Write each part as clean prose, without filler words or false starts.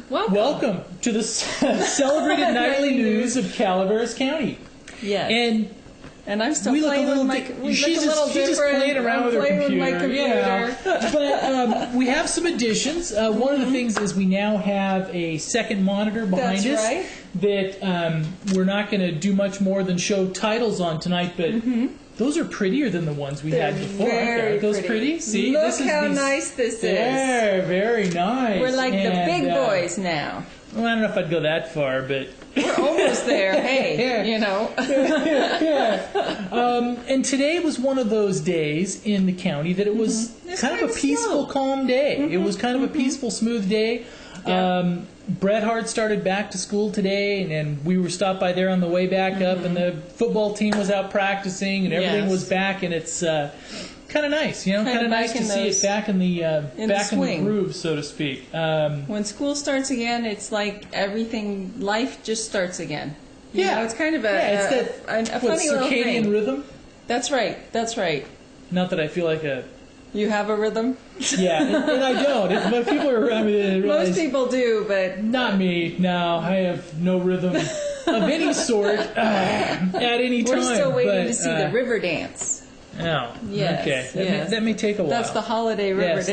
Welcome to the celebrated nightly news of Calaveras County. Yes. And I'm still playing with my computer. She's just playing around with her computer. Yeah. But we have some additions. One of the things is we now have a second monitor behind us. That's right. That we're not going to do much more than show titles on tonight, but those are prettier than the ones we had before. Very Are those pretty? See, Look how nice this is. They're very nice. We're like the big boys now. Well, I don't know if I'd go that far, but we're almost there. Hey, you know. And today was one of those days in the county that it was kind of a peaceful, calm day. It was kind of a peaceful, smooth day. Yeah. Bret Hart started back to school today, and we were stopped by there on the way back up, and the football team was out practicing, and everything was back, and it's kind of nice, you know, kind of nice to see it back in the back in the groove, so to speak. When school starts again, it's like everything, life just starts again. You know, it's kind of a funny little thing. Circadian rhythm. That's right. That's right. Not that I feel like a. You have a rhythm? Yeah, and I don't. But people are around me that realize, most people do, but not me. No, I have no rhythm of any sort at any time. We're still waiting to see the river dance. Oh, yes, okay. That may take a while. That's the holiday river dance.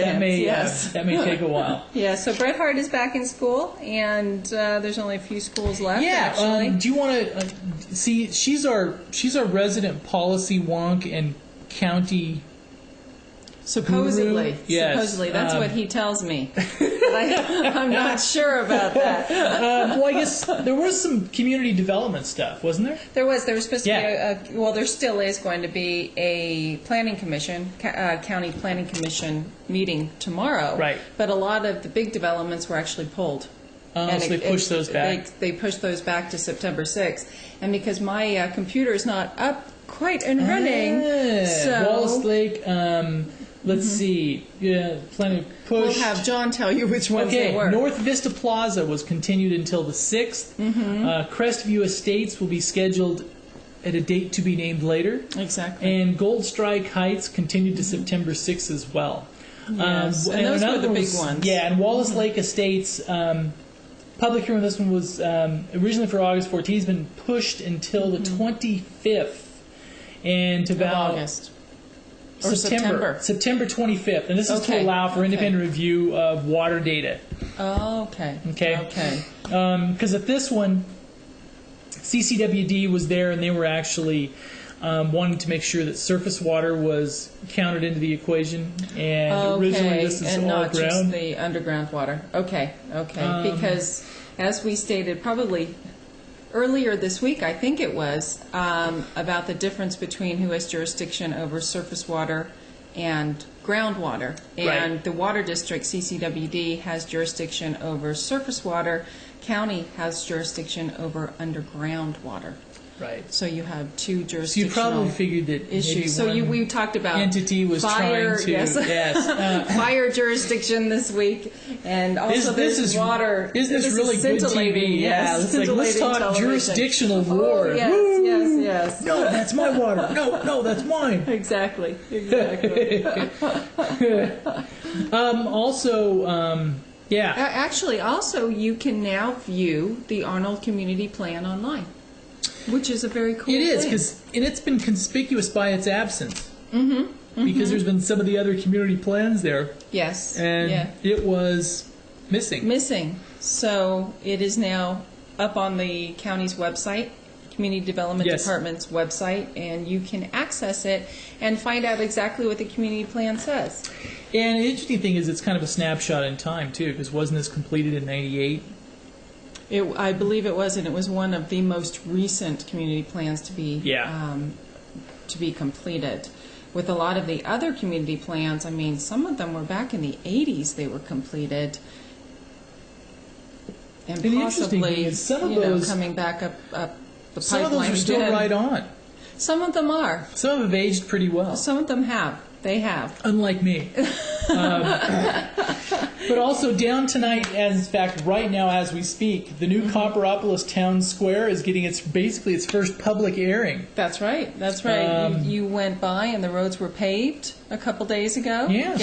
That may take a while. Yeah, so Bret Hart is back in school, and there's only a few schools left. Yeah. Actually. Do you want to see? She's our resident policy wonk and county. Supposedly. Yes. Supposedly. That's what he tells me. I'm not sure about that. Well, I guess there was some community development stuff, wasn't there? There was. There was supposed to be well, there still is going to be a planning commission, county planning commission meeting tomorrow. Right. But a lot of the big developments were actually pulled. And so they pushed those back. They pushed those back to September 6th. And because my computer is not up quite and running, so Wallace Lake. Let's see. Yeah, plenty of push. We'll have John tell you which ones they were. North Vista Plaza was continued until the 6th. Crestview Estates will be scheduled at a date to be named later. Exactly. And Gold Strike Heights continued to September 6th as well. Yes, and those were the big ones. Yeah, and Wallace Lake Estates, public hearing on this one was originally for August 14th. It's been pushed until the 25th. And to about August. September 25th, and this is to allow for independent review of water data. Oh, okay. Because at this one, CCWD was there, and they were actually wanting to make sure that surface water was counted into the equation, and originally this is and all not ground. Just the underground water. Okay. Because as we stated, probably earlier this week, I think it was, about the difference between who has jurisdiction over surface water and groundwater. And the water district, CCWD, has jurisdiction over surface water. County has jurisdiction over underground water. Right. So you have two jurisdictional So you probably figured that issues. So we talked about entity was fire, trying to fire jurisdiction this week, and also this is water. Isn't this really good TV? Yes, it's like, let's talk television. Jurisdictional war. Yes. No, that's my water. No, that's mine. Exactly. Actually, also you can now view the Arnold Community Plan online. Which is a very cool thing. It is, and it's been conspicuous by its absence. Because there's been some of the other community plans there. Yes. And it was missing. So it is now up on the county's website, Community Development Department's website, and you can access it and find out exactly what the community plan says. And the interesting thing is it's kind of a snapshot in time, too, because wasn't this completed in 98? I believe it was, and it was one of the most recent community plans to be completed. With a lot of the other community plans, I mean, some of them were back in the 80s they were completed, and possibly some of those, coming back up the pipeline. Some of those are still right on. Some of them are. Some of them have aged pretty well. Some of them have. They have. Unlike me. But also down tonight, in fact, right now as we speak, the new Copperopolis Town Square is getting its first public airing. That's right. You went by and the roads were paved a couple days ago. Yeah,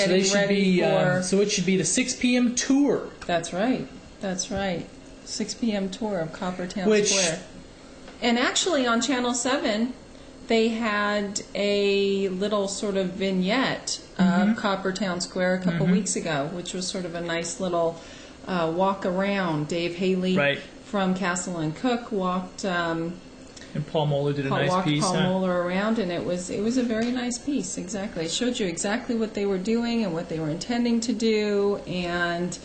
so it should be the 6 p.m. tour. That's right. That's right. 6 p.m. tour of Coppertown Which- Square. And actually on Channel 7, they had a little sort of vignette of Coppertown Square a couple weeks ago, which was sort of a nice little walk around. Dave Haley Right. from Castle and Cook walked And Paul Moeller did a nice walked piece. Paul huh? Moeller around, and it was a very nice piece. Exactly, it showed you exactly what they were doing and what they were intending to do, and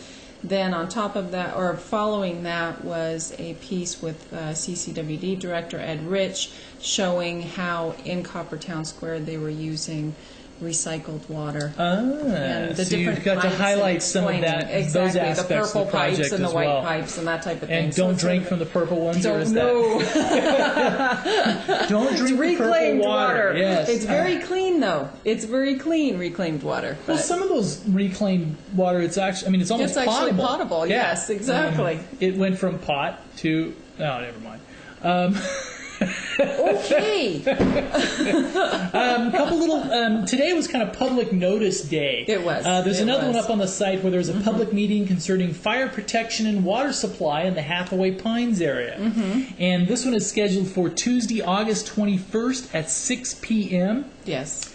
then on top of that, or following that, was a piece with CCWD director Ed Rich showing how in Coppertown Square they were using recycled water. And the So you different got to pipes highlight and some of explaining that, exactly, those aspects the purple of the project pipes and the as white well. pipes and that type of thing. And So don't it's sort drink of- from the purple ones, or Don't is know. that? Don't drink the purple Reclaimed water. Yes. It's very clean, though. It's very clean, reclaimed water. Well, But some of those reclaimed water, it's actually, I mean, it's almost It's actually potable. potable, Yeah. yes, exactly. It went from pot to, oh, never mind. okay. A couple little, today was kind of public notice day. It was. There's It another was. one up on the site where there's a public meeting concerning fire protection and water supply in the Hathaway Pines area. And this one is scheduled for Tuesday, August 21st at 6 p.m. Yes.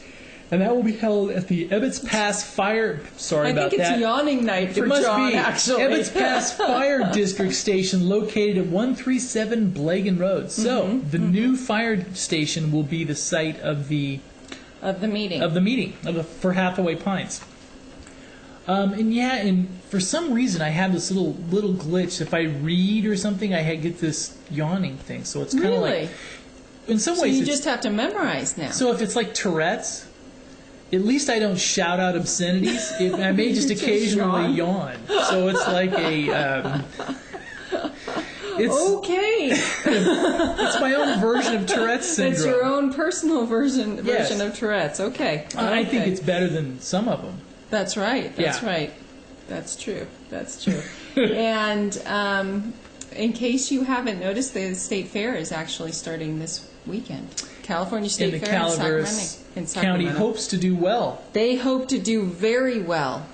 And that will be held at the Ebbets Pass Fire. Sorry I about think it's that. yawning night for It must John, be actually. Ebbets Pass Fire District Station, located at 137 Blagan Road. So the new fire station will be the site of the meeting. for Hathaway Pines. And for some reason I have this little glitch. If I read or something, get this yawning thing. So it's kind of Really? like, in some So ways, you it's, just have to memorize now. so if it's like Tourette's, at least I don't shout out obscenities. I may just just occasionally yawn. So it's like a. Okay. It's my own version of Tourette's syndrome. It's your own personal vern Yes. of Tourette's. Okay. I think Okay. it's better than some of them. That's right. That's Yeah. right. That's true. That's true. And in case you haven't noticed, the State Fair is actually starting this weekend. California State And the Fair in Calaveras County Sacramento. hopes to do well. They hope to do very well.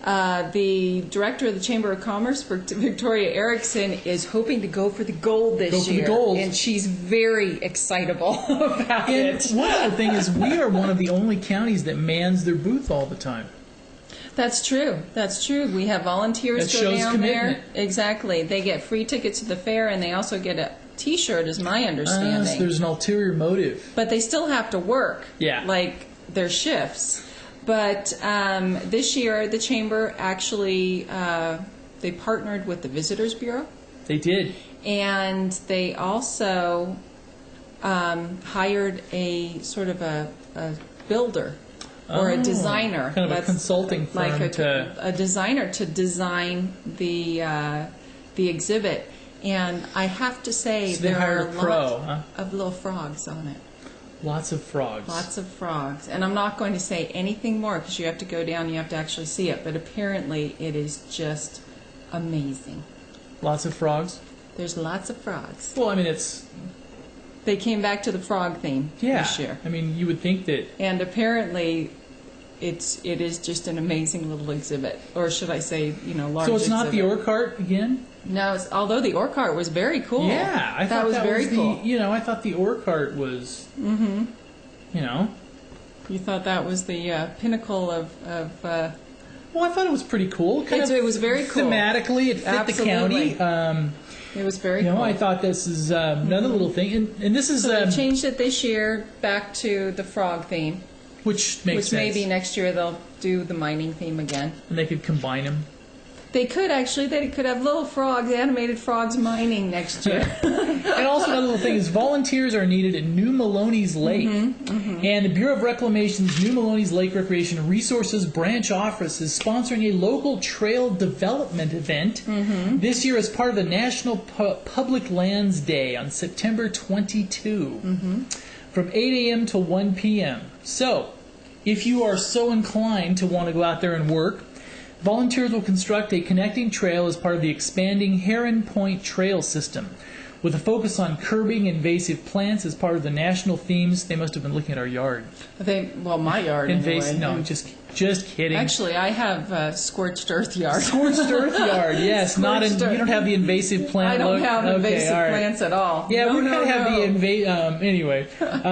The director of the Chamber of Commerce, Victoria Erickson, is hoping to go for the gold this Go for the year. gold. And she's very excitable about And it. one other thing is, we are one of the only counties that mans their booth all the time. That's true. That's true. We have volunteers That go shows down commitment. there. Exactly. They get free tickets to the fair, and they also get a T-shirt, is my So understanding. there's an ulterior motive. But they still have to work. Yeah. Like their shifts. But this year, the chamber actually they partnered with the Visitors Bureau, They did. and they also hired a sort of a builder or a Oh, designer, kind of a That's consulting firm like to. a designer to design the exhibit. And I have to say, So they there hired are a a pro, lot huh? of little frogs on it. Lots of frogs. Lots of frogs. And I'm not going to say anything more because you have to go down, you have to actually see it. But apparently it is just amazing. Lots of frogs. There's lots of frogs. Well, I mean, it's They came back to the frog theme this year. I mean, you would think that. And apparently it is just an amazing little exhibit. Or should I say, large So it's not the exhibit. Orcart again? No, although the Orcart was very cool. Yeah, I that thought was very cool. I thought the Orcart was. You thought that was the pinnacle of Well, I thought it was pretty cool. It was very cool. Thematically, it fit Absolutely. the county. it was very cool. I thought this is another little thing, and this is So they changed it this year back to the frog theme, which makes which sense. maybe next year they'll do the mining theme again. And they could combine them. They could actually. They could have little frogs, animated frogs mining next year. And also another little thing is volunteers are needed at New Maloney's Lake. And the Bureau of Reclamation's New Maloney's Lake Recreation Resources Branch Office is sponsoring a local trail development event this year as part of the National Public Lands Day on September 22 from 8 a.m. to 1 p.m. So, if you are so inclined to want to go out there and work, volunteers will construct a connecting trail as part of the expanding Heron Point Trail System, with a focus on curbing invasive plants as part of the national themes. They must have been looking at our yard. My yard anyway. No, just kidding. Actually, I have a scorched earth yard. Scorched earth yard, yes. You don't have the invasive plant. I don't have invasive plants at all. Yeah, we kind of have the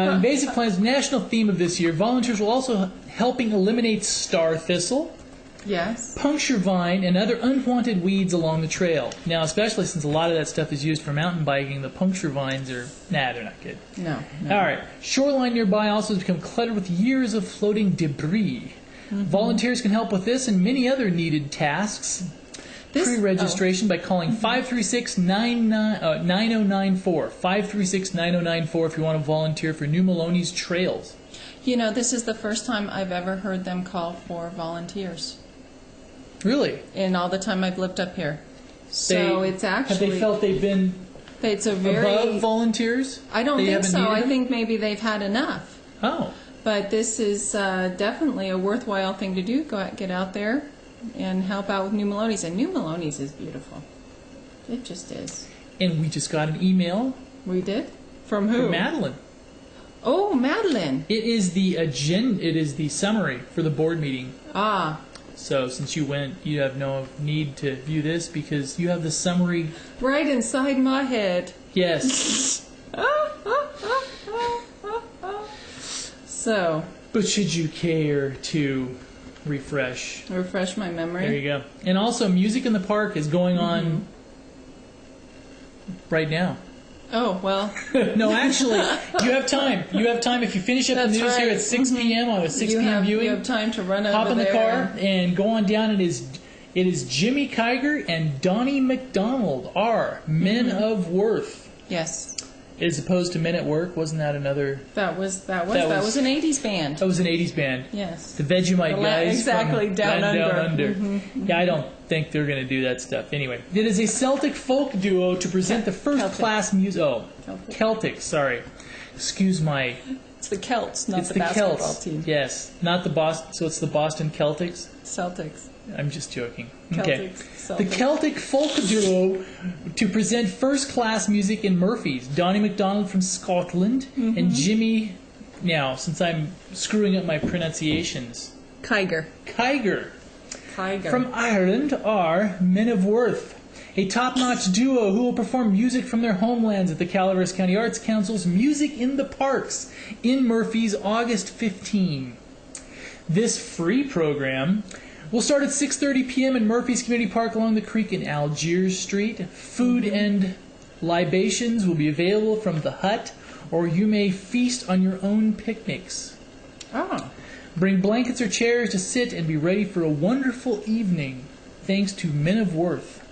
invasive plants. National theme of this year. Volunteers will also helping eliminate star thistle. Yes. Puncture vine and other unwanted weeds along the trail. Now, especially since a lot of that stuff is used for mountain biking, the puncture vines are, they're not good. No. All right. Shoreline nearby also has become cluttered with years of floating debris. Mm-hmm. Volunteers can help with this and many other needed tasks. Pre-registration by calling 536-9094. 536-9094 if you want to volunteer for New Maloney's Trails. This is the first time I've ever heard them call for volunteers. Really? In all the time I've lived up here. So it's actually... Have they felt they've been above volunteers? I don't think so. I think maybe they've had enough. Oh. But this is definitely a worthwhile thing to do. Get out there and help out with New Maloney's. And New Maloney's is beautiful. It just is. And we just got an email. We did? From who? From Madeline. Oh, Madeline. It is the agenda. It is the summary for the board meeting. Ah. So since you went, you have no need to view this because you have the summary right inside my head. Yes. So. But should you care to refresh my memory? There you go. And also, Music in the Park is going on right now. Oh, well. No, actually, you have time. You have time if you finish up the news here at 6 p.m. on a 6 p.m. viewing. You have time to run over hop in the there. car and go on down. It is Jimmy Kiger and Donnie McDonald are Men of Worth. Yes. As opposed to Men at Work, wasn't that another? That was an 80s band. That was an 80s band. Yes. The Vegemite guys. Exactly, from Down Under. Yeah, I don't think they're going to do that stuff. Anyway, it is a Celtic folk duo to present the first-class music. Oh, Celtic. Sorry. Excuse my. It's the Celts, not the basketball Celts. Team. Yes, not the Boston. So it's the Boston Celtics. Celtics. I'm just joking. Celtics. Okay. Celtics. The Celtic folk duo to present first-class music in Murphy's. Donnie McDonald from Scotland and Jimmy. Now, since I'm screwing up my pronunciations. Kiger. From Ireland are Men of Worth, a top-notch duo who will perform music from their homelands at the Calaveras County Arts Council's Music in the Parks in Murphy's August 15. This free program will start at 6:30 p.m. in Murphy's Community Park along the creek in Algiers Street. Food and libations will be available from the hut, or you may feast on your own picnics. Oh. Bring blankets or chairs to sit and be ready for a wonderful evening, thanks to Men of Worth,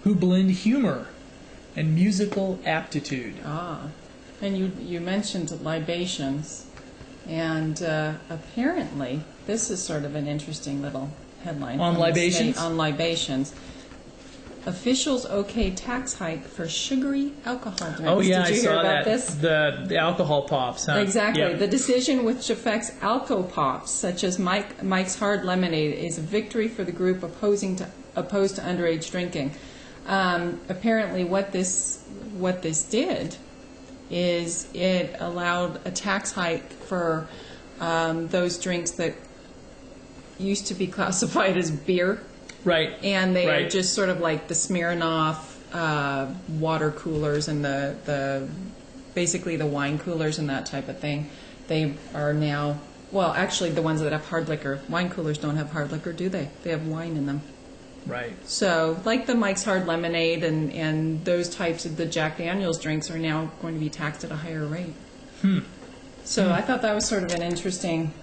who blend humor and musical aptitude. Ah. And you mentioned libations, and apparently this is sort of an interesting little headline. On libations? On libations. Officials okay tax hike for sugary alcohol drinks. Oh yeah, Did you I hear saw about that. this? The alcohol pops, huh? Exactly. Yep. The decision, which affects alco pops, such as Mike's Hard Lemonade, is a victory for the group opposed to underage drinking. Apparently, what this did is it allowed a tax hike for those drinks that used to be classified as beer. Right. And they are just sort of like the Smirnoff water coolers and the basically the wine coolers and that type of thing. They are now, well, actually the ones that have hard liquor. Wine coolers don't have hard liquor, do they? They have wine in them. Right. So, like the Mike's Hard Lemonade and those types of the Jack Daniels drinks are now going to be taxed at a higher rate. So I thought that was sort of an interesting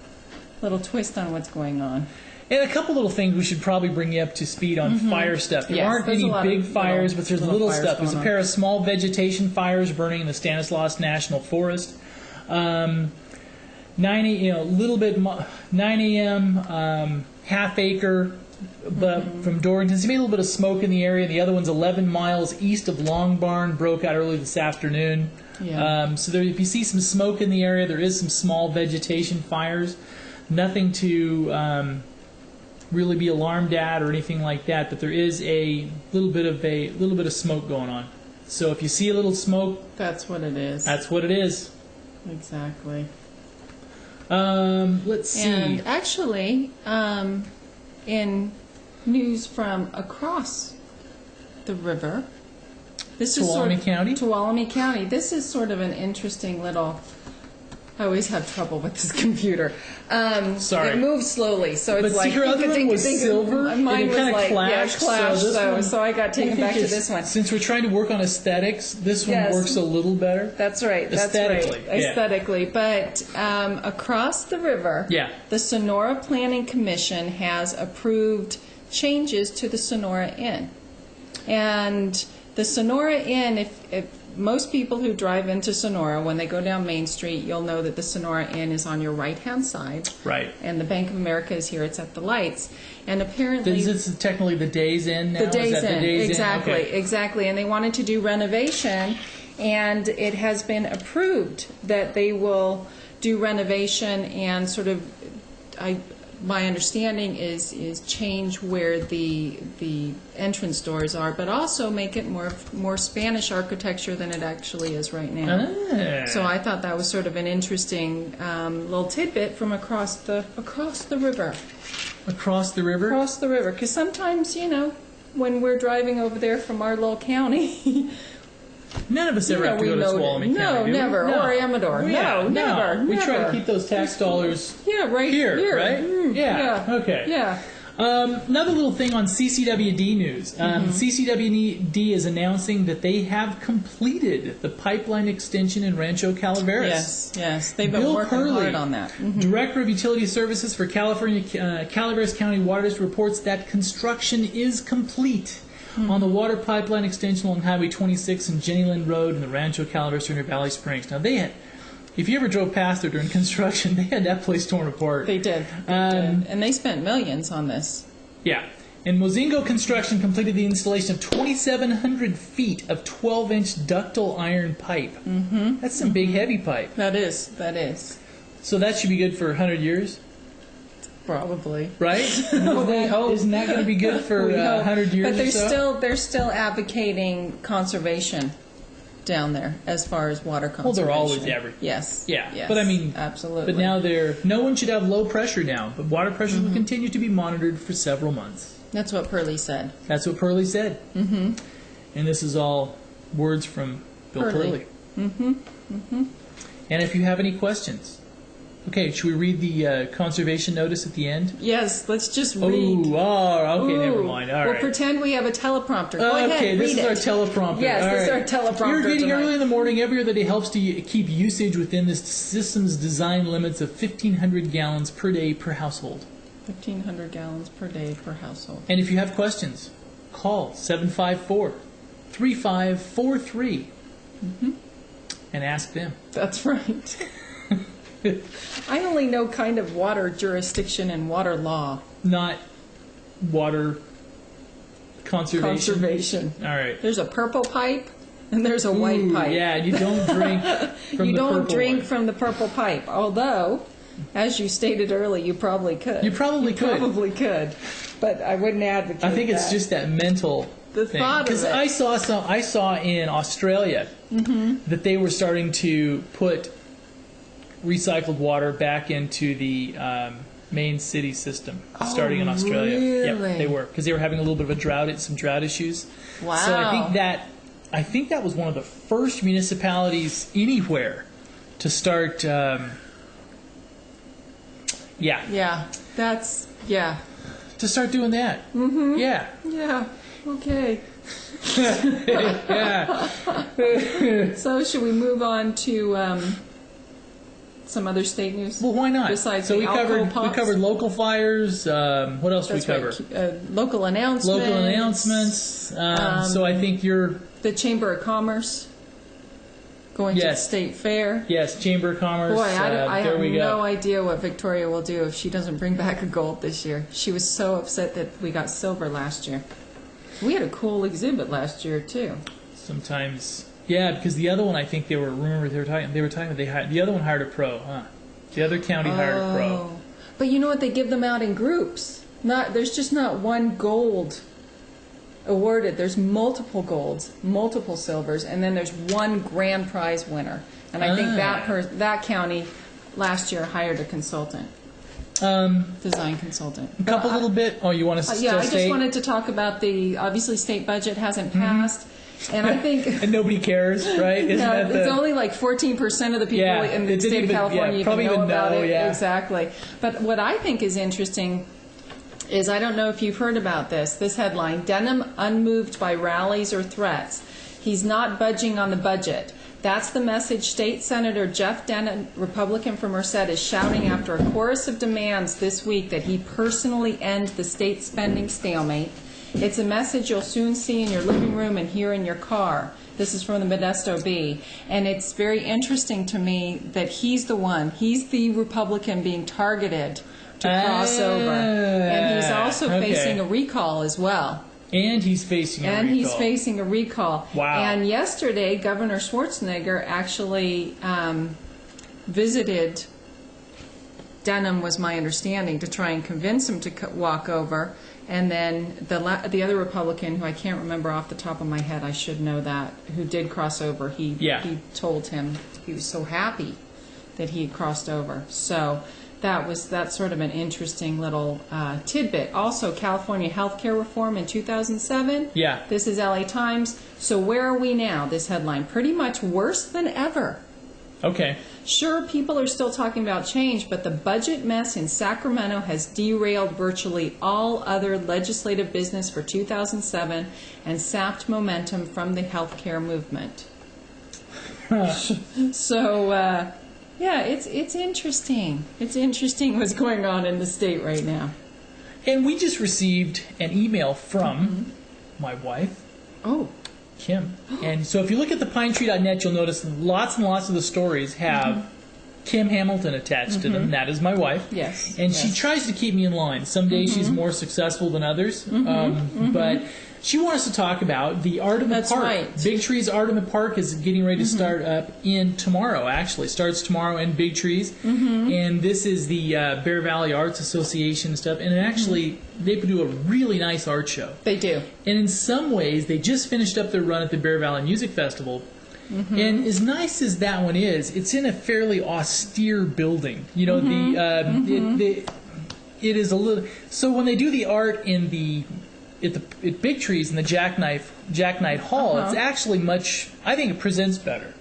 little twist on what's going on. And a couple little things we should probably bring you up to speed on fire stuff. There aren't any big fires, but there's little stuff. There's a pair of small vegetation fires burning in the Stanislaus National Forest. 9 a.m., half acre, but from Dorrington. So you made a little bit of smoke in the area. The other one's 11 miles east of Long Barn, broke out early this afternoon. Yeah. So there, if you see some smoke in the area, there is some small vegetation fires. Nothing to really be alarmed at or anything like that, but there is a little bit of smoke going on. So if you see a little smoke, That's what it is. that's what it is. Exactly. Let's see. And actually, in news from across the river, this is Tuolumne County? Tuolumne County. This is sort of an interesting little. I always have trouble with this computer. Sorry. It moves slowly, so it's But like see, your other one was silver, and Mine it was kinda like clashed, so I got taken back to this one. Since we're trying to work on aesthetics, this one Yes. works a little better. That's right. That's right. Aesthetically, yeah. Aesthetically, but across the river, Yeah. the Sonora Planning Commission has approved changes to the Sonora Inn, and the Sonora Inn. If most people who drive into Sonora, when they go down Main Street, you'll know that the Sonora Inn is on your right-hand side. Right. And the Bank of America is here. It's at the lights. And apparently... This is technically the Days Inn now? The Days Is that Inn, the Days exactly, Inn? Okay. exactly. And they wanted to do renovation, and it has been approved that they will do renovation and sort of... my understanding is change where the entrance doors are, but also make it more Spanish architecture than it actually is right now. Ah. So I thought that was sort of an interesting little tidbit from across the river. Across the river? Across the river, because sometimes, when we're driving over there from our little county, None of us ever have to go to Tuolumne County, no, do we? never, No. or Amador, Yeah, no, never, We try to never. keep those tax dollars right here, right? yeah, Okay. yeah. Another little thing on CCWD news. CCWD is announcing that they have completed the pipeline extension in Rancho Calaveras. Yes, they've been Bill working Purley, hard on that. Director of Utility Services for Calaveras County Water District, reports that construction is complete on the water pipeline extension along Highway 26 and Jenny Lind Road in the Rancho Calaveras near Valley Springs. Now, if you ever drove past there during construction, they had that place torn apart. They did. And they spent millions on this. Yeah. And Mozingo Construction completed the installation of 2,700 feet of 12-inch ductile iron pipe. Mm-hmm. That's some big, heavy pipe. That is. So that should be good for 100 years, Probably. right? We hope. Isn't that going to be good for We hope. 100 years But or so? they're still advocating conservation down there as far as water conservation. Well, they're always advocating. Yes. Yeah, Yes, but I mean, absolutely. But now no one should have low pressure now, but water pressure will continue to be monitored for several months. That's what Purley said. That's what Purley said. Mm-hmm. And this is all words from Bill Purley. Mm-hmm. Mm-hmm. And if you have any questions, okay, should we read the conservation notice at the end? Yes, let's just read. Okay, never mind. All We'll right. pretend we have a teleprompter. Go ahead, Okay, this read is it. our teleprompter. Yes, All this is right. our teleprompter Irrigating tonight. early in the morning every other day helps to keep usage within the system's design limits of 1,500 gallons per day per household. 1,500 gallons per day per household. And if you have questions, call 754-3543 and ask them. That's right. I only know kind of water jurisdiction and water law. Not water conservation. Conservation. All right. There's a purple pipe and there's a white pipe. Yeah, and you don't drink from You the don't purple drink one. from the purple pipe, although, as you stated early, you probably could. You probably could. Probably could, but I wouldn't advocate I think it's that. just that mental The thing. thought of Because it. I saw in Australia that they were starting to put recycled water back into the main city system, starting in Australia. really? Yeah, they were, because they were having a little bit of a some drought issues. Wow. So I think that was one of the first municipalities anywhere to start. Yeah, that's, yeah. To start doing that. Mm-hmm. Yeah. Yeah, okay. Yeah. So should we move on to some other state news? Well, why not? Besides so the we alcohol pops? covered local fires. What else That's we cover? right. Local announcements. Local announcements. So I think The Chamber of Commerce going to the Yes. state fair. yes, Chamber of Commerce. Boy, I there have we go. no idea what Victoria will do if she doesn't bring back a gold this year. She was so upset that we got silver last year. We had a cool exhibit last year too. Sometimes, yeah, because the other one, I think they were talking. The other one hired a pro, huh? The other county hired a pro. Oh. But you know what? They give them out in groups. There's just not one gold awarded. There's multiple golds, multiple silvers, and then there's one grand prize winner. And I think that county last year hired a consultant, design consultant. A couple little bit. Oh, you want to yeah, I just wanted to talk about obviously state budget hasn't passed. And I think... and nobody cares, right? It's only like 14% of the people in the state of California even know about it. Yeah. Exactly. But what I think is interesting is, I don't know if you've heard about this headline, Denham unmoved by rallies or threats. He's not budging on the budget. That's the message State Senator Jeff Denham, Republican from Merced, is shouting after a chorus of demands this week that he personally end the state spending stalemate. It's a message you'll soon see in your living room and hear in your car. This is from the Modesto Bee. And it's very interesting to me that he's the Republican being targeted to cross over. And he's also facing a recall as well. And he's facing a recall. Wow. And yesterday, Governor Schwarzenegger actually visited Denham, was my understanding, to try and convince him to walk over. And then the other Republican, who I can't remember off the top of my head, I should know that, who did cross over, he told him he was so happy that he had crossed over. So that's sort of an interesting little tidbit. Also, California healthcare reform in 2007. Yeah. This is LA Times. So where are we now? This headline, pretty much worse than ever. Okay. Sure, people are still talking about change, but the budget mess in Sacramento has derailed virtually all other legislative business for 2007 and sapped momentum from the healthcare movement. So, yeah, it's interesting. It's interesting what's going on in the state right now. And we just received an email from my wife. Oh. Kim. And so if you look at the pinetree.net, you'll notice lots and lots of the stories have Kim Hamilton attached to them. That is my wife. Yes. And she tries to keep me in line. Some days she's more successful than others. But she wants to talk about the Artemis Park. Right. Big Trees Artemis Park is getting ready to start up tomorrow, actually. Starts tomorrow in Big Trees. And this is the Bear Valley Arts Association stuff. And actually, they do a really nice art show. They do. And in some ways, they just finished up their run at the Bear Valley Music Festival. And as nice as that one is, it's in a fairly austere building. You know, it is a little... So when they do the art in at Big Trees in the Jackknife Hall, it's actually much... I think it presents better.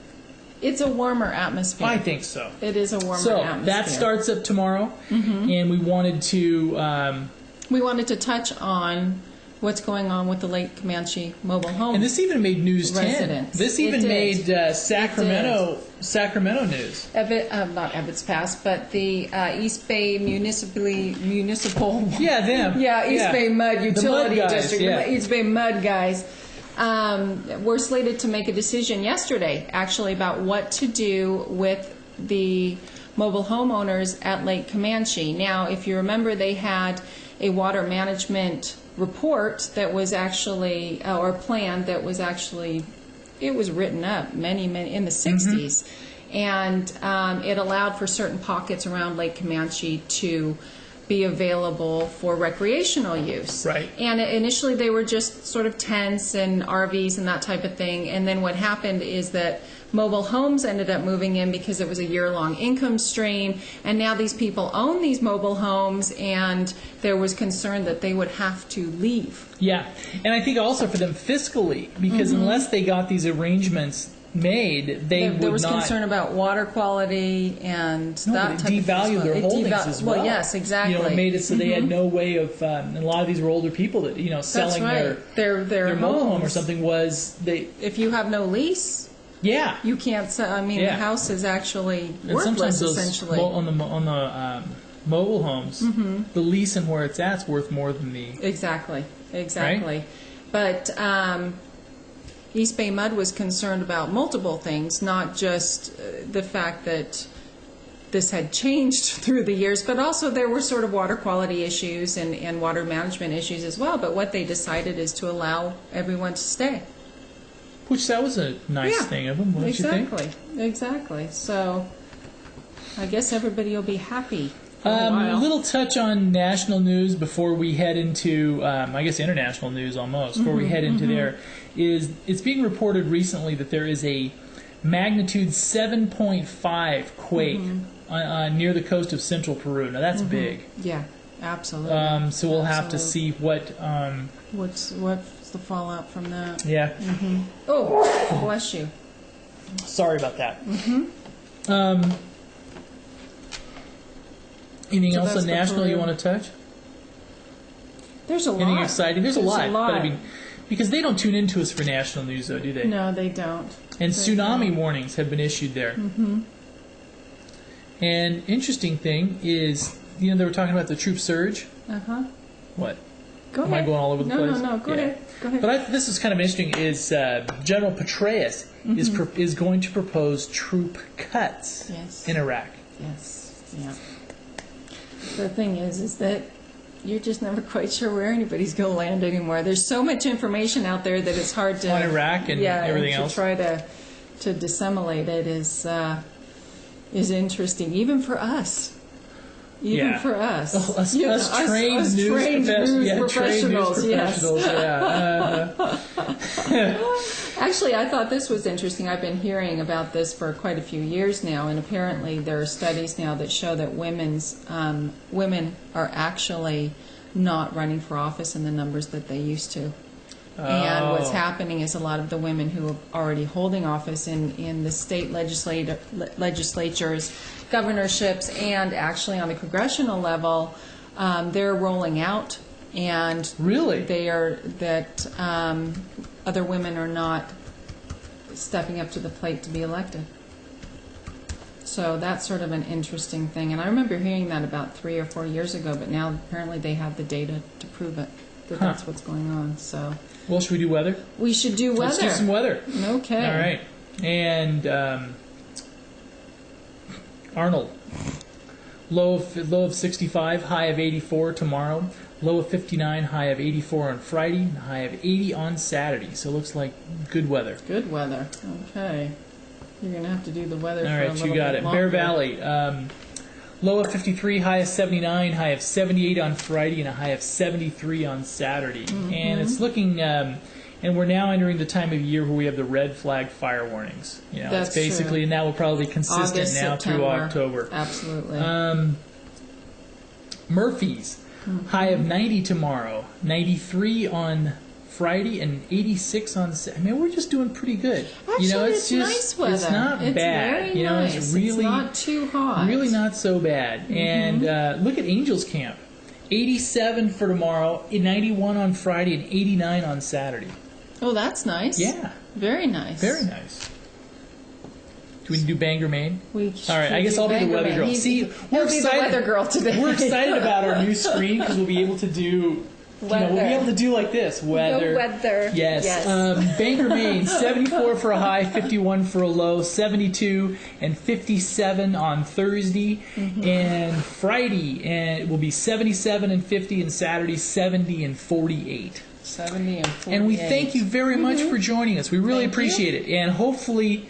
It's a warmer atmosphere. I think so. It is a warmer atmosphere. So that starts up tomorrow, and we wanted to touch on what's going on with the Lake Comanche mobile home. And this even made News 10. Residents. This even made Sacramento news. Not Ebbets Pass, but the East Bay Municipal. Yeah, them. Yeah, East Bay Mud Utility guys, District. yeah. East Bay Mud guys. We're slated to make a decision yesterday, actually, about what to do with the mobile homeowners at Lake Comanche. Now, if you remember, they had a water management report that was actually, or plan that was actually, it was written up many in the 60s. And it allowed for certain pockets around Lake Comanche to be available for recreational use. Right. And initially they were just sort of tents and RVs and that type of thing. And then what happened is that mobile homes ended up moving in because it was a year-long income stream. And now these people own these mobile homes, and there was concern that they would have to leave. Yeah. And I think also for them fiscally, because unless they got these arrangements made, there was concern about water quality and that type of devalued their holdings as well. Well, yes, exactly. You know, it made it so they had no way of. And a lot of these were older people that selling their mobile home or something was they. If you have no lease. Yeah. You can't sell. I mean, the house is actually worthless essentially. On the mobile homes, the lease and where it's at's worth more than the. Exactly. Right? But East Bay Mud was concerned about multiple things, not just the fact that this had changed through the years, but also there were sort of water quality issues and water management issues as well. But what they decided is to allow everyone to stay. Which that was a nice thing of them, wouldn't you think? Exactly. So I guess everybody will be happy. for a while. A little touch on national news before we head into, I guess, international news almost, before we head into there, is it's being reported recently that there is a magnitude 7.5 quake near the coast of central Peru. Now, that's big. Yeah, absolutely. So we'll have to see what... What's the fallout from that? Yeah. Oh, bless you. Sorry about that. Anything else on national you want to touch? There's a lot. Anything exciting? There's a lot. lot. But I mean, because they don't tune into us for national news, though, do they? No, they don't. And tsunami warnings have been issued there. And interesting thing is, they were talking about the troop surge. What? Go Am ahead. I going all over the place? No. Go ahead. But this is kind of interesting. Is General Petraeus is going to propose troop cuts in Iraq? Yes. Yeah. The thing is that you're just never quite sure where anybody's going to land anymore. There's so much information out there that it's hard to on Iraq and everything and else. To try to disseminate it is interesting, even for us. Even for us. Us trained news professionals. Yes. Actually, I thought this was interesting. I've been hearing about this for quite a few years now, and apparently there are studies now that show that women are actually not running for office in the numbers that they used to. And what's happening is a lot of the women who are already holding office in the state legislatures, governorships, and actually on the congressional level, they're rolling out. And really, other women are not stepping up to the plate to be elected. So that's sort of an interesting thing. And I remember hearing that about 3 or 4 years ago, but now apparently they have the data to prove it, that's what's going on. So. Well, should we do weather? We should do weather. Let's do some weather. Okay. All right. And Arnold, low of 65, high of 84 tomorrow. Low of 59, high of 84 on Friday, and high of 80 on Saturday. So it looks like good weather. Good weather. Okay. You're going to have to do the weather for a little bit longer. All right, you got it. Bear Valley. Low of 53, high of 79, high of 78 on Friday, and a high of 73 on Saturday. And it's looking, and we're now entering the time of year where we have the red flag fire warnings. That's it's basically, true. And that will probably be consistent August, now September. through October. Absolutely. Murphy's, high of 90 tomorrow, 93 on Friday, and 86 on Saturday. I mean, we're just doing pretty good. Actually, it's nice weather. It's not bad. Very nice. It's really not too hot. Really not so bad. And look at Angels Camp. 87 for tomorrow, 91 on Friday, and 89 on Saturday. Oh, that's nice. Yeah. Very nice. Very nice. Do we do Bangor, Maine? We All right, I guess I'll be the weather girl. See, we're excited. The weather girl today. We're excited about our new screen because we'll be able to do... we'll be able to do like this. Weather. The weather. Yes. Bangor, Maine, 74 for a high, 51 for a low, 72 and 57 on Thursday. And Friday, and it will be 77 and 50, and Saturday, 70 and 48. 70 and 48. And we thank you very much for joining us. We really appreciate it. And hopefully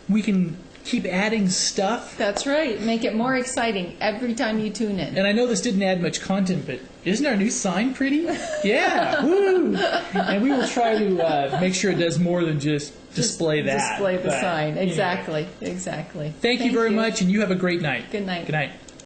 we can keep adding stuff. That's right. Make it more exciting every time you tune in. And I know this didn't add much content, but isn't our new sign pretty? Yeah. Woo! And we will try to make sure it does more than just display that. Display the sign. Exactly. Anyway. Exactly. Thank you very much, and you have a great night. Good night. Good night.